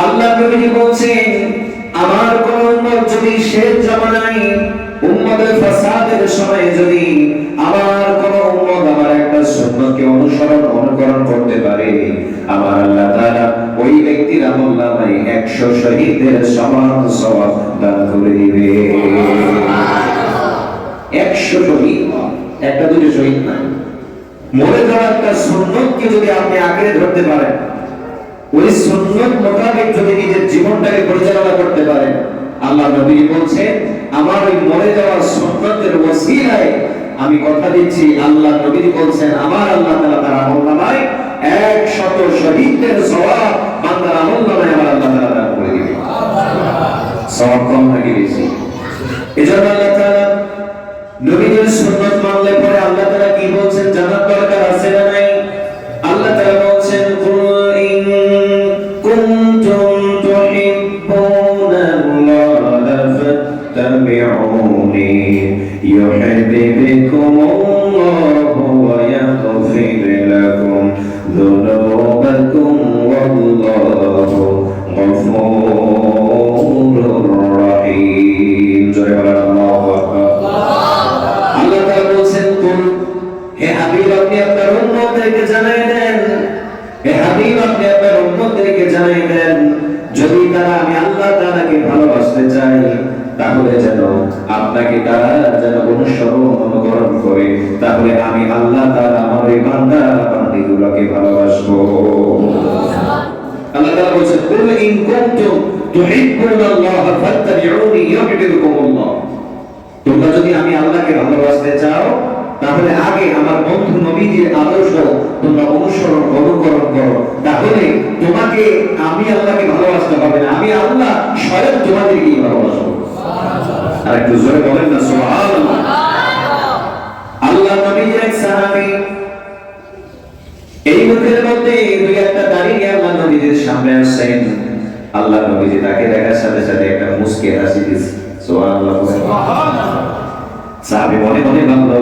আল্লাহ নবী বলছেন আমার কোন উম্মত যদি শেষ জামানায় উম্মতের ফাসাদের সময় যদি আমার কোন উম্মত আমার একটা সুন্নতকে অনুকরণ করতে পারে, আমার আল্লাহ তাআলা ওই ব্যক্তির আমলনামায় 100 শহীদের সমান সওয়াব দান করে দিবে। 100 শহীদ, একটা দুটো শহীদ না, মরে যাওয়া একটা সুন্নতকে যদি আপনি আঁকড়ে ধরতে পারেন, ওই সুন্নত মোতাবেক যদি নিজের জীবনটাকে পরিচালনা করতে পারেন, আল্লাহ নবী বলছেন আমার ওই মরে যাওয়া সুন্নতের ওসিলায় আমি কথা দিচ্ছি, আল্লাহ নবী বলছেন আমার আল্লাহ তাআলা তার আমলনামায় 100 শহীদের সওয়াব বান্দার আমলনামায় আমার আল্লাহ তাআলা দান করে দিবেন। সওয়াব কম নাকি বেশি? এজন্য আল্লাহ তাআলা নবীর সুন্নাত মানলে পরে আল্লাহ তাআলা কি বলছেন জানার দরকার আছে না নাই? আল্লাহ তাআলা বলছেন কুল ইন কুনতুম তুহিব্বুনাল্লাহা ফাত্তাবিউনি ইউহিব্বুকুমুল্লাহু ওয়া ইয়াগফির লাকুম যুনুবাকুম ওয়াল্লাহু গফুরুর রহিম। জয় আল্লাহু আকবার। হে হাবিব আপনি আপনার উম্মতদেরকে জানিয়ে দেন, হে হাবিব আপনি আপনার উম্মতদেরকে জানিয়ে দেন, যদি তারা আমি আল্লাহ তাআলাকে ভালোবাসতে চাই তাহলে যেন আপনাকে তারা যেন অনুকরণ করে, তাহলে আমি আল্লাহ তাআলা আমার এই বান্দা বান্দীগুলোকে ভালোবাসবো। আল্লাহ তাআলা বলেন কুল ইন কুনতুম তুহিব্বুনাল্লাহা ফাত্তাবিউনি ইউহিব্বুকুমুল্লাহ। তোমরা যদি আমি আল্লাহকে ভালোবাসতে চাও তাহলে আগে আমার বন্ধু নবীজির আদর্শ তোমরা অনুকরণ করো, তাহলে তোমাকে আমি আল্লাহকে ভালোবাসতে হবে না, আমি আল্লাহ স্বয়ং তোমাদেরকেই ভালোবাসবো। আর একটু জোরে বলেন না সুবহানাল্লাহ। আল্লাহ নবীর এক সাহাবী এই মুখের মধ্যে দুই একটা দাড়ি নিয়ে আল্লাহ নবীর সামনে আসেন, আল্লাহ নবীজি তাকে দেখার সাথে সাথে একটা মুস্কি হাসি দিয়েছে। সুবহানাল্লাহ। সাহাবী মনে মনে ভাবলো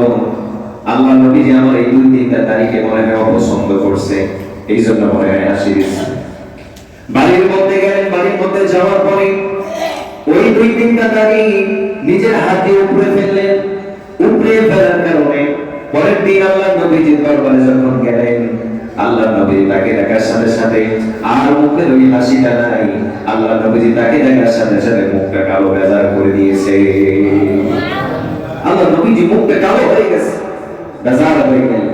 আল্লাহ নবী যে আমার এই দুই তিনটা তারিখে মনে হয় অপছন্দ করছে, এই জন্য মনে হয় হাসি দিচ্ছে। বাড়ির মধ্যে গেলেন, বাড়ির মধ্যে যাওয়ার পরে ওই দুই তিনটা তারিখ নিজের হাতে উপরে ফেললেন। উপরে ফেলার কারণে পরের দিন আল্লাহ নবীজির দরবারে যখন গেলেন, আল্লাহ নবী তাকে দেখার সাথে সাথে আর মুখের ওই হাসিটা নাই, আল্লাহ নবীজি তাকে দেখার সাথে সাথে মুখটা কালো বেজার করে দিয়েছে। আল্লাহ নবীজি মুখটা কালো হয়ে গেছে, বেজার হয়ে গেল।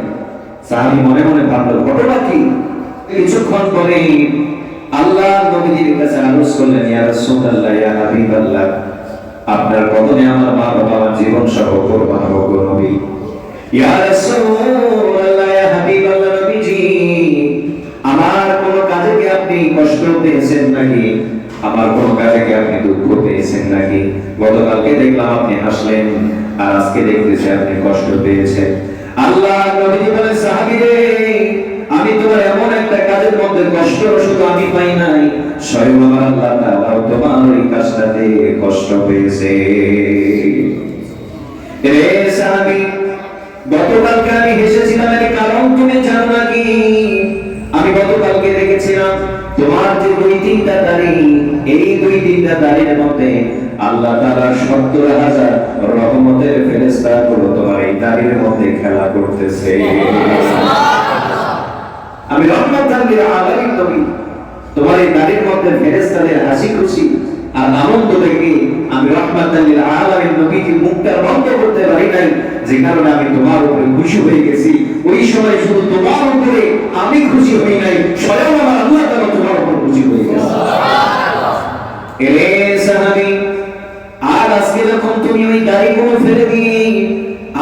সাহাবী মনে মনে ভাবলো ঘটনা কি? কিছুক্ষণ পরে আল্লাহ নবীজির কাছে আরজ করলেন, ইয়া রাসূলুল্লাহ, ইয়া হাবিবাল্লাহ, আপনার কদমে আমার মা বাবা আমার জীবন সহ কুরবান হোক নবী। ইয়া রাসূলুল্লাহ, ইয়া হাবিবাল্লাহ, নবীজি আমার কোন কাজে কি আপনি কষ্ট পেয়েছেন নাকি? আমার কোন কাজে কি আপনি দুঃখ পেয়েছেন নাকি? গতকালকে দেখলাম আপনি হাসলেন, আর আজকে দেখতেছি আপনি কষ্ট পেয়েছেন। আল্লাহ নবীজি বলে, সাহাবী রে, আমি তোমার এমন একটা কাজের মধ্যে কষ্ট শুধু আমি পাই নাই, স্বয়ং আমার আল্লাহ তাআলা তোমার ওই কাজটাতে কষ্ট পেয়েছে। রে সাহাবী, গতকালকে আমি হেসেছিলাম এর কারণ তুমি জানো নাকি? আমি গতকালকে দেখেছিলাম তোমার যে দুই তিনটা দাড়ি, এই দুই তিনটা দাড়ির মধ্যে আল্লাহ তাআলা ৭০,০০০ রহমতের ফেরেশতাগুলো তোমার এই দাড়ির মধ্যে খেলা করতেছে। আমি রহমাতাল লিল আলামিন নবী, তোমার এই দাড়ির মধ্যে ফেরেশতাদের হাসি খুশি আর আনন্দ দেখে আমি রহমাতাল লিল আলামিন নবীর মুখটা বন্ধ করতে পারি নাই, যে কারণে আমি তোমার উপরে খুশি হয়ে গেছি। ওই সময় শুধু তোমার উপরে আমি খুশি হই নাই, স্বয়ং আমার আল্লাহ তাআলা তোমার উপর খুশি হয়ে গেছে। এ সাহাবী, আর আজকে যখন তুমি ওই দাড়িগুলো ফেলে দিয়ে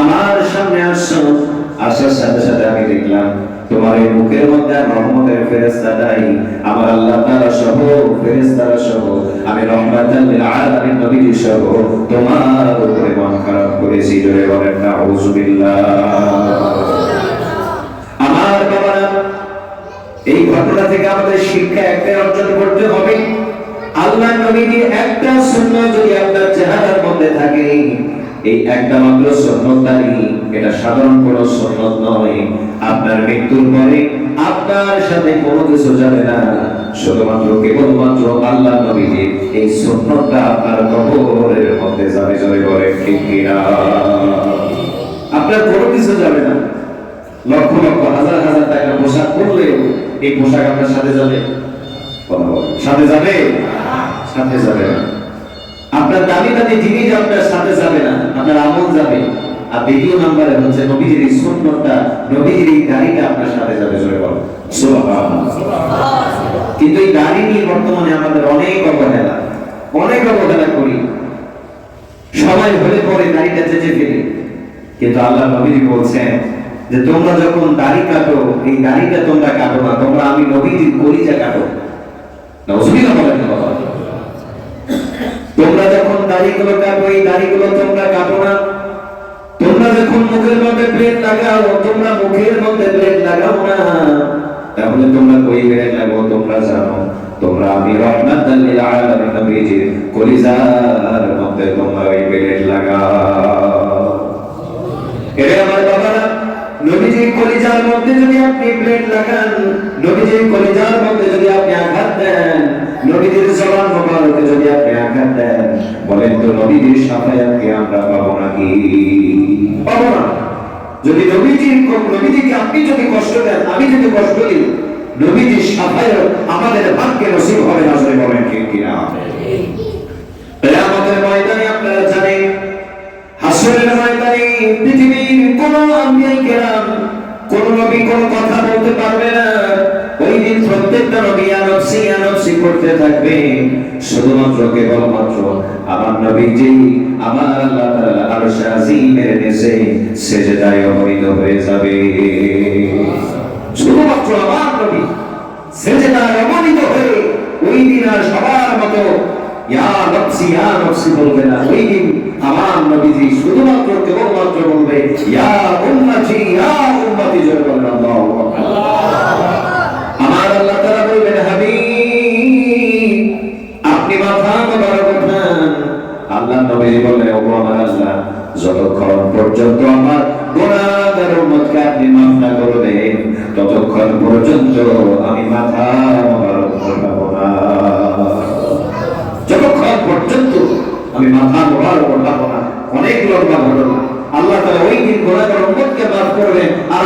আমার সামনে আসছো, আসার সাথে সাথে আমি দেখলাম তোমার এই মুখের মধ্যে রহমতের ফেরেশতাটাই আমার আল্লাহ তাআলা সহ ফেরেশতারা সহ আমি রহমাতাল লিল আলামিন নবী সহ তোমার উপরে মন খারাপ করেছি। জোরে বলেন নাউযুবিল্লাহ। আমার বাবারা, এই ঘটনা থেকে আমাদের শিক্ষা একটাই অর্জন করতে হবে, আল্লাহ নবীর একটা সুন্নাত যদি আপনার চেহারার মধ্যে থাকে, এই একটা মাত্র সুন্নতই, এটা সাধারণ কোনো সুন্নত নয়। আপনার মৃত্যুর পরে আপনার সাথে কোনো কিছু যাবে না, শুধুমাত্র কেবলমাত্র আল্লাহ নবীজির এই সুন্নতটা আপনার কবরের মধ্যে যাবে, জোরে বলেন ঠিক কিনা? আপনার কোনো কিছু যাবে না। লক্ষ লক্ষ হাজার হাজার টাকা পোশাক পরলেও এই পোশাক আপনার সাথে যাবে? সাথে যাবে? সাথে যাবে না। আপনার দামি দামি জিনিস আপনার সাথে যাবে না, আপনার আমল যাবে। আর দ্বিতীয় নম্বরে হচ্ছে নবীজির এই সুন্নতটা, নবীজির এই দাড়িটা আপনার সাথে যাবে, জোরে বলেন সুবহানাল্লাহ। কিন্তু এই দাড়ি নিয়ে বর্তমানে আমাদের অনেক অবহেলা করি। সময় হলে পরে দাড়িটা চেঁচে ফেলি। কিন্তু আল্লাহ নবীজি বলছেন যে তোমরা যখন দাড়ি কাটো, এই দাড়িটা তোমরা কাটো না, তোমরা আমি নবীজির কলিজা কাটো। নাউজুবিল্লাহ বলেন না বাবা। তোমরা যখন দাড়িগুলো কাটো, এই দাড়িগুলো তোমরা কাটো না। তোমরা যখন মুখের মধ্যে ব্লেড লাগাও, তোমরা মুখের মধ্যে ব্লেড লাগাও না। তাহলে তোমরা কই ব্লেড লাগাও? তোমরা জানো তোমরা আমি রাহমাতাল লিল আলামিন নবীজির কলিজার মধ্যে তোমরা এই ব্লেড লাগাও। এরে আমার বাবারা, নবীজির কলিজার মধ্যে যদি আপনি ব্লেড লাগান, নবীজির কলিজার মধ্যে যদি আপনি আঘাত দেন, নবীজির জবান মোবারকে যদি আপনি আঘাত দেন, বলেন তো নবীজির শাফায়াত কি আমরা পাবো নাকি? পাবো না। যদি নবীজিকে আপনি যদি কষ্ট দেন, আমি যদি কষ্ট দিই, নবীজির শাফায়াত আমাদের ভাগ্যে নসিব হবে না, জোরে বলেন ঠিক কিনা? কিয়ামতের ময়দানে আপনারা জানেন, হাসরের ময়দানে পৃথিবীর কোন আম্বিয়া কেরাম, কোন নবী কোন কথা বলতে পারবে না। ওই দিন প্রত্যেকটা নবী আনফসি করতে থাকবে। শুধুমাত্র কেবলমাত্র আমার নবীজি আমার আল্লাহ তাআলা আরশে আজিমের নিচে সিজদায় অবনীত হয়ে যাবে। শুধুমাত্র আমার নবী সিজদায় অবনীত হয়ে ওই দিন আর সবার মতো ইয়া নফসি বলবে না। ওই দিন আমার নবীজি শুধুমাত্র কেবলমাত্র বলবে ইয়া উম্মতি জোরে বলেন আল্লাহু আকবার। আমার আল্লাহ তাআলা বলবেন হাবিব আপনি মাথা মোবারক উঠান। আল্লাহ নবীজি বললেন ওগো আমার আল্লাহ, যতক্ষণ পর্যন্ত আমার গুনাহগার উম্মতকে আপনি মাফ না করবেন, ততক্ষণ পর্যন্ত আমি মাথা মোবারক উঠাবো না। যতক্ষণ পর্যন্ত আমি মাথা মোবারক উঠাবো না। অনেক লম্বা ঘটনা। আল্লাহ তাআলা ওই দিন গুনাহগার উম্মতকে মাফ করবেন আর